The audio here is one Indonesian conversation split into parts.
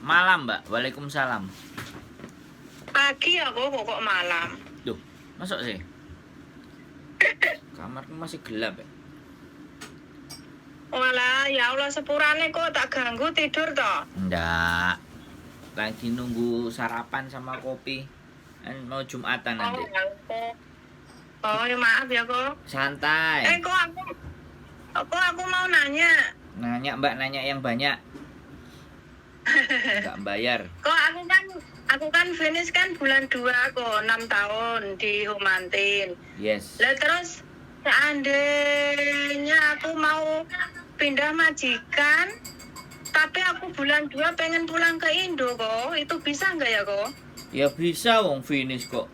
Malam, Mbak. Waalaikumsalam. Pagi aku kok malam. Duh, masuk sih? Kamar masih gelap ya? Walah, ya Allah sepurane kok tak ganggu tidur toh. Enggak. Lagi nunggu sarapan sama kopi. Kan mau Jumatan nanti. Oh, ya maaf ya kok. Santai. Kok aku mau nanya. Nanya Mbak, nanya yang banyak. Enggak bayar. Kok aku kan finish kan bulan 2 kok 6 tahun di Humantin. Yes. Lah terus seandainya aku mau pindah majikan, tapi aku bulan 2 pengen pulang ke Indo kok, itu bisa nggak ya kok? Ya bisa wong finish kok.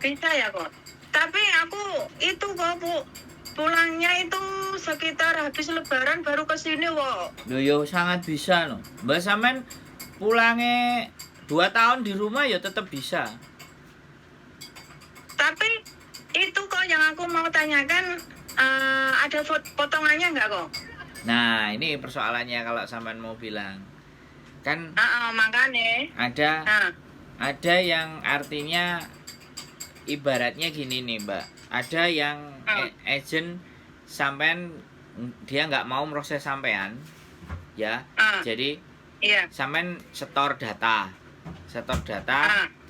Bisa ya kok. Tapi aku itu kok pulangnya itu sekitar habis Lebaran baru ke sini kok. Loh yo sangat bisa no. Mbak sampean pulangnya 2 tahun di rumah ya tetap bisa. Tapi itu kok yang aku mau tanyakan, ada potongannya nggak kok? Nah, ini persoalannya kalau sampean mau bilang. Kan Makanya. ada yang artinya ibaratnya gini nih Mbak, ada yang agent sampean dia nggak mau proses sampean ya, jadi sampean setor data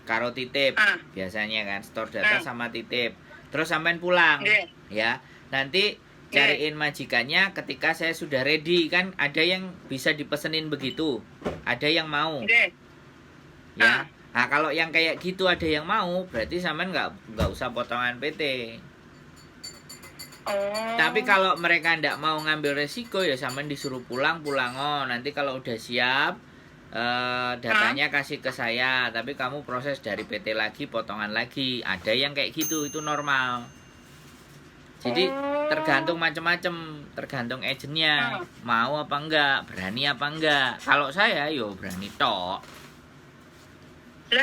karo titip, biasanya kan setor data sama titip, terus sampean pulang ya, nanti cariin majikannya ketika saya sudah ready, kan ada yang bisa dipesenin begitu, ada yang mau ya. Nah, kalau yang kayak gitu ada yang mau, berarti sampean nggak usah potongan PT. Tapi kalau mereka ndak mau ngambil resiko ya sampean disuruh pulang oh. Nanti kalau udah siap datanya kasih ke saya, tapi kamu proses dari PT lagi, potongan lagi. Ada yang kayak gitu, itu normal. Jadi tergantung macam-macam, tergantung agennya mau apa enggak, berani apa enggak. Kalau saya yo berani tok. Lah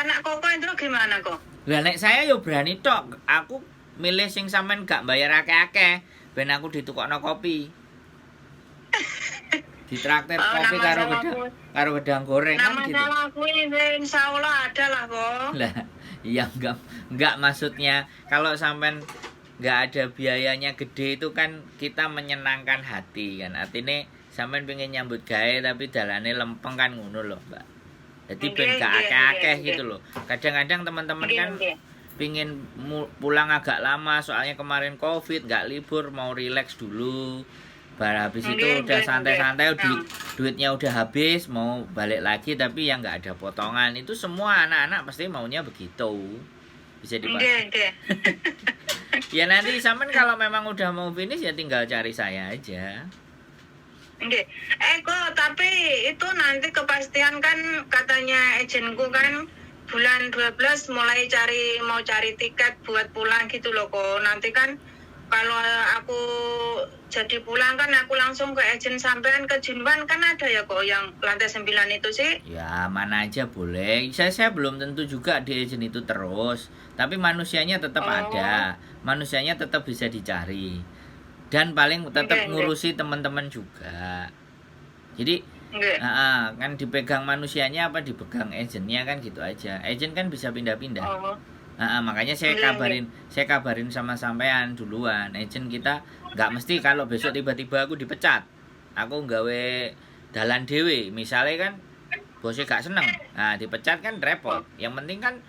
nak kok itu gimana kok? Lah nek saya yo berani tok. Aku milih sing sampean gak bayar akeh-akeh ben aku ditukokno kopi. Ditraktir kopi karo wedang goreng kan gitu. Nama aku ini insyaallah ada lah kok. Lah iya enggak maksudnya kalau sampean enggak ada biayanya gede itu kan kita menyenangkan hati kan. Artinya sampean pengen nyambut gawe tapi dalane lempeng kan ngono loh, Mbak. Jadi ben gak akeh-akeh gitu loh. Kadang-kadang teman-teman kan pingin pulang agak lama soalnya kemarin Covid, gak libur, mau relax dulu. Baru habis itu udah santai-santai, duitnya udah habis, mau balik lagi tapi yang gak ada potongan. Itu semua anak-anak pasti maunya begitu. Bisa dipakai. Ya nanti sampean kalau memang udah mau finish ya tinggal cari saya aja. Kok tapi itu nanti kepastian kan katanya agenku kan bulan 12 mulai mau cari tiket buat pulang gitu loh kok. Nanti kan kalau aku jadi pulang kan aku langsung ke agen sampean ke Junwan kan ada ya kok yang lantai 9 itu sih. Ya mana aja boleh. Saya belum tentu juga di agen itu terus. Tapi manusianya tetap ada. Manusianya tetap bisa dicari. Dan paling tetap ngurusi teman-teman juga. Jadi kan dipegang manusianya apa dipegang agennya kan gitu aja. Agen kan bisa pindah-pindah. Makanya saya kabarin sama sampean duluan. Agen kita nggak mesti kalau besok tiba-tiba aku dipecat, aku nggawe dalan dhewe. Misalnya kan bosnya gak seneng, nah dipecat kan repot. Yang penting kan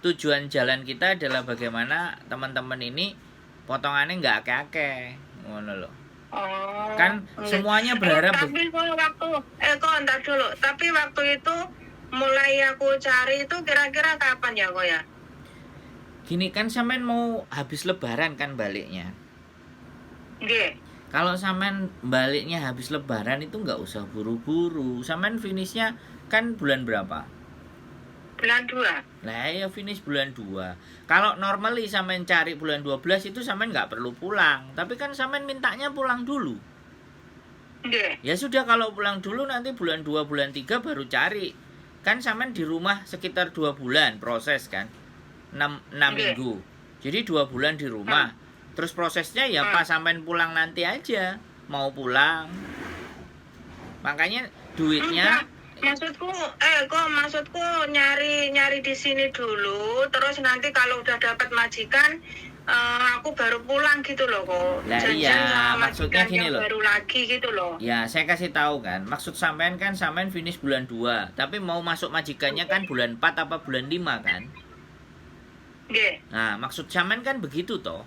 tujuan jalan kita adalah bagaimana teman-teman ini potongannya nggak akeh-akeh. Ngono lho. Kan semuanya berharap tapi entar dulu. Tapi waktu itu mulai aku cari itu kira-kira kapan ya kok ya? Gini kan sampean mau habis lebaran kan baliknya. Nggih. Kalau sampean baliknya habis lebaran itu nggak usah buru-buru. Sampean finishnya kan bulan berapa? Bulan 2. Lah ya finish bulan 2. Kalau normally sampean cari bulan 12 itu sampean nggak perlu pulang. Tapi kan sampean mintanya pulang dulu. Nggih. Ya sudah, kalau pulang dulu nanti bulan 2, bulan 3 baru cari. Kan sampean di rumah sekitar 2 bulan proses kan. 6 Nggih. minggu. Jadi 2 bulan di rumah. Terus prosesnya ya pas sampean pulang nanti aja. Mau pulang. Makanya duitnya Maksudku nyari di sini dulu, terus nanti kalau udah dapat majikan aku baru pulang gitu loh kok. Lah Janjian iya, sama maksudnya majikan gini yang loh. baru lagi gitu loh. Ya, saya kasih tahu kan. Maksud sampean kan sampean finish bulan 2, tapi mau masuk majikannya kan bulan 4 apa bulan 5 kan? Nggih. Nah, maksud sampean kan begitu toh.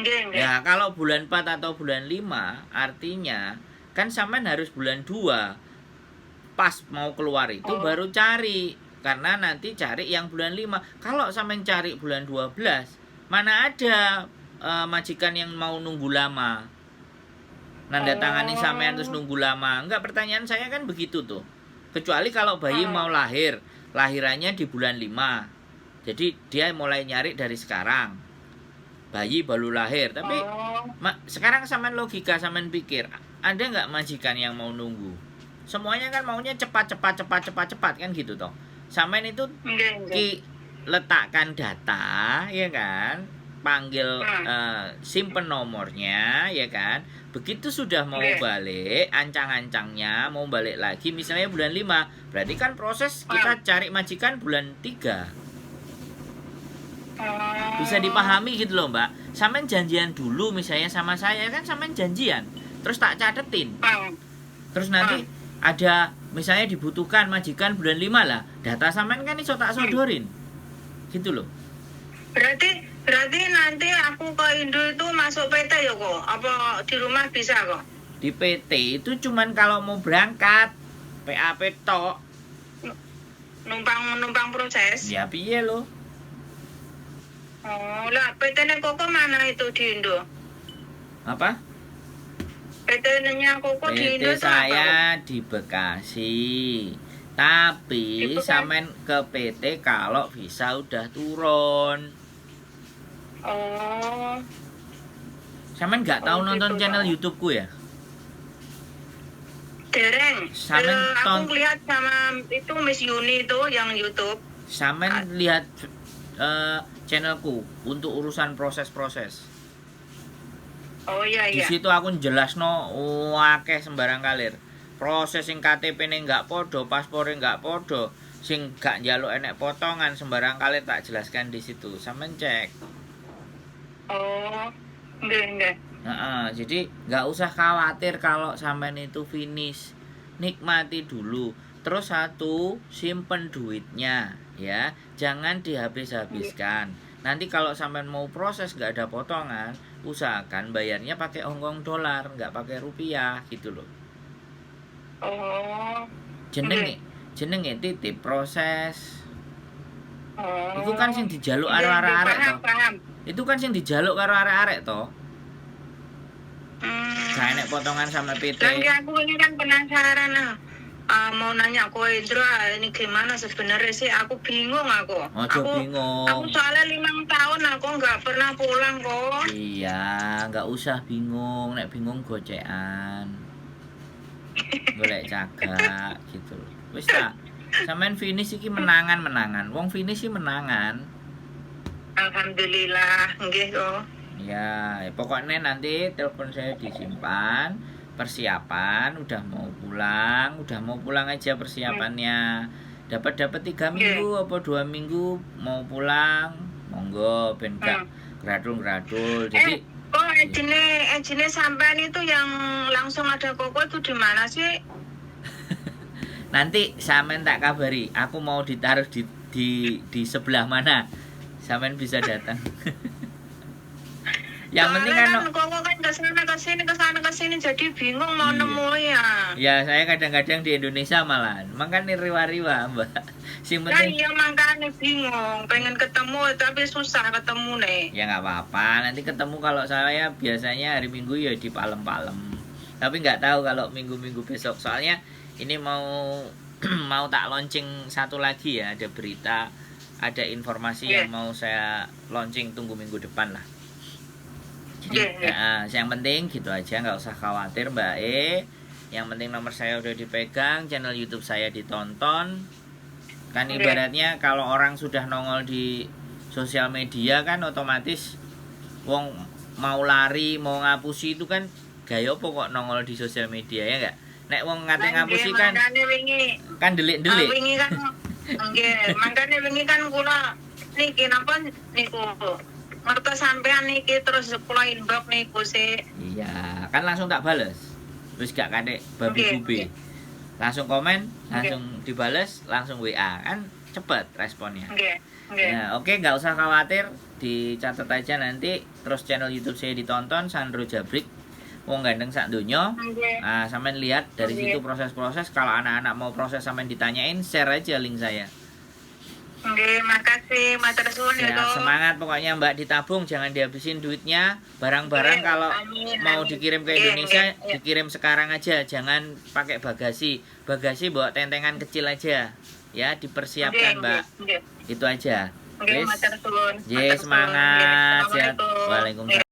Nggih. Ya, kalau bulan 4 atau bulan 5 artinya kan sampean harus bulan 2 pas mau keluar itu baru cari. Karena nanti cari yang bulan 5. Kalau sampean cari bulan 12, mana ada majikan yang mau nunggu lama. Nanda tangani sampean terus nunggu lama. Enggak, pertanyaan saya kan begitu tuh. Kecuali kalau bayi mau lahir, lahirannya di bulan 5. Jadi dia mulai nyari dari sekarang. Bayi baru lahir, tapi sekarang sampean logika, sampean pikir, ada nggak majikan yang mau nunggu? Semuanya kan maunya cepat kan gitu toh. Sampean itu letakkan data, ya kan? Panggil simpen nomornya, ya kan? Begitu sudah mau balik, ancang-ancangnya mau balik lagi, misalnya bulan 5, berarti kan proses kita cari majikan bulan 3. Bisa dipahami gitu loh Mbak. Sampean janjian dulu misalnya sama saya kan, sampean janjian. Terus tak catetin. Terus nanti ada misalnya dibutuhkan majikan bulan 5 lah. Data sampean kan iso tak sodorin. Gitu loh. Berarti nanti aku ke Indo itu masuk PT ya kok? Apa di rumah bisa kok? Di PT itu cuman kalau mau berangkat PAP tok. Numpang proses. Ya piye lo? Oh, lah PT-nya Koko mana itu di Indo? Apa? PT-nya Koko di Indo PT itu apa? saya di Bekasi. Tapi Di Bekasi. sampean ke PT kalau bisa udah turun. Oh, Sampean nggak tahu Oh, nonton gitu, channel Pak. YouTube-ku ya? dereng. Sampean Aku lihat sama itu Miss Yuni itu yang YouTube. Sampean lihat channelku untuk urusan proses-proses. Oh iya Di iya. situ aku jelasno akeh sembarang kalir. Proses sing KTP-ne nggak podo, paspore nggak podo, sing gak njaluk enek potongan sembarang kalir tak jelaskan di situ. Sampean cek. Oh, enggak. Jadi nggak usah khawatir kalau sampean itu finish. Nikmati dulu. Terus satu, simpen duitnya ya. Jangan dihabis-habiskan. Nanti kalau sampean mau proses nggak ada potongan, usahakan bayarnya pakai Hongkong dolar, nggak pakai rupiah gitu loh. Oh. Jenenge titip proses. Oh. Itu kan sing dijaluk karo Nggih, arek-arek toh. paham. Itu kan sing dijaluk karo arek-arek toh. Gak enek potongan sama PT. Dan aku ini kan penasaran mau nanya kowe Indro ini gimana sebenarnya sih, aku bingung aku. Ojo bingung. Aku soalnya 5 tahun aku nggak pernah pulang kok. Iya, nggak usah bingung. Nek bingung gocekan. Golek cagak gitu. Wis ta. Sampean finish iki menangan. Wong finish iki menangan. Alhamdulillah, nggih kok. Ya, pokoknya nanti telepon saya disimpan. Persiapan udah mau pulang aja persiapannya. Dapat 3 minggu apa 2 minggu mau pulang, monggo ben gak gradul-gradul. Jadi kok ejine sampean itu yang langsung ada Koko itu di mana sih? nanti sampean tak kabari, aku mau ditaruh di sebelah mana. Sampean bisa datang. Yang penting kan kok kan ke sini jadi bingung mau Iya. nemu ya. ya saya kadang-kadang di Indonesia malah makanya riwa-riwa Mbak. Sing Nah penting iya makanya bingung, pengen ketemu tapi susah ketemu nih. ya nggak apa-apa, nanti ketemu. Kalau saya biasanya hari Minggu ya di Palem-Palem, tapi nggak tahu kalau minggu-minggu besok, soalnya ini mau mau tak launching satu lagi ya, ada berita, ada informasi yang mau saya launching, tunggu minggu depan lah. Jadi yang penting gitu aja, nggak usah khawatir Mbak yang penting nomor saya udah dipegang, channel YouTube saya ditonton. Kan ibaratnya kalau orang sudah nongol di sosial media kan otomatis wong mau lari mau ngapusi itu kan gaya apa kok nongol di sosial media, ya enggak? Nek wong ngate ngapusi kan delik-delik. Wingi kan nggih, mangkane wingi kan kula niki napa niku ngertos sampean niki terus kula inbox niku sih. Iya, kan langsung tak bales. Wis gak kadek babi-bubi. Langsung komen, langsung dibales, langsung WA, kan cepet responnya. Ya, oke, nggak usah khawatir, dicatat aja nanti. Terus channel YouTube saya ditonton, Sandro Jabrik, wong gandeng sak donya. Nah, sampean lihat dari situ proses-proses. Kalau anak-anak mau proses sampean ditanyain, share aja link saya. Oke, makasih, matur suwun ya, semangat pokoknya Mbak, ditabung, jangan dihabisin duitnya. Barang-barang kalau mau dikirim ke Indonesia, dikirim sekarang aja, jangan pakai bagasi. Bagasi bawa tentengan kecil aja. Ya, dipersiapkan Mbak. Itu aja. Oke, matur suwun. Semangat. Waalaikumsalam.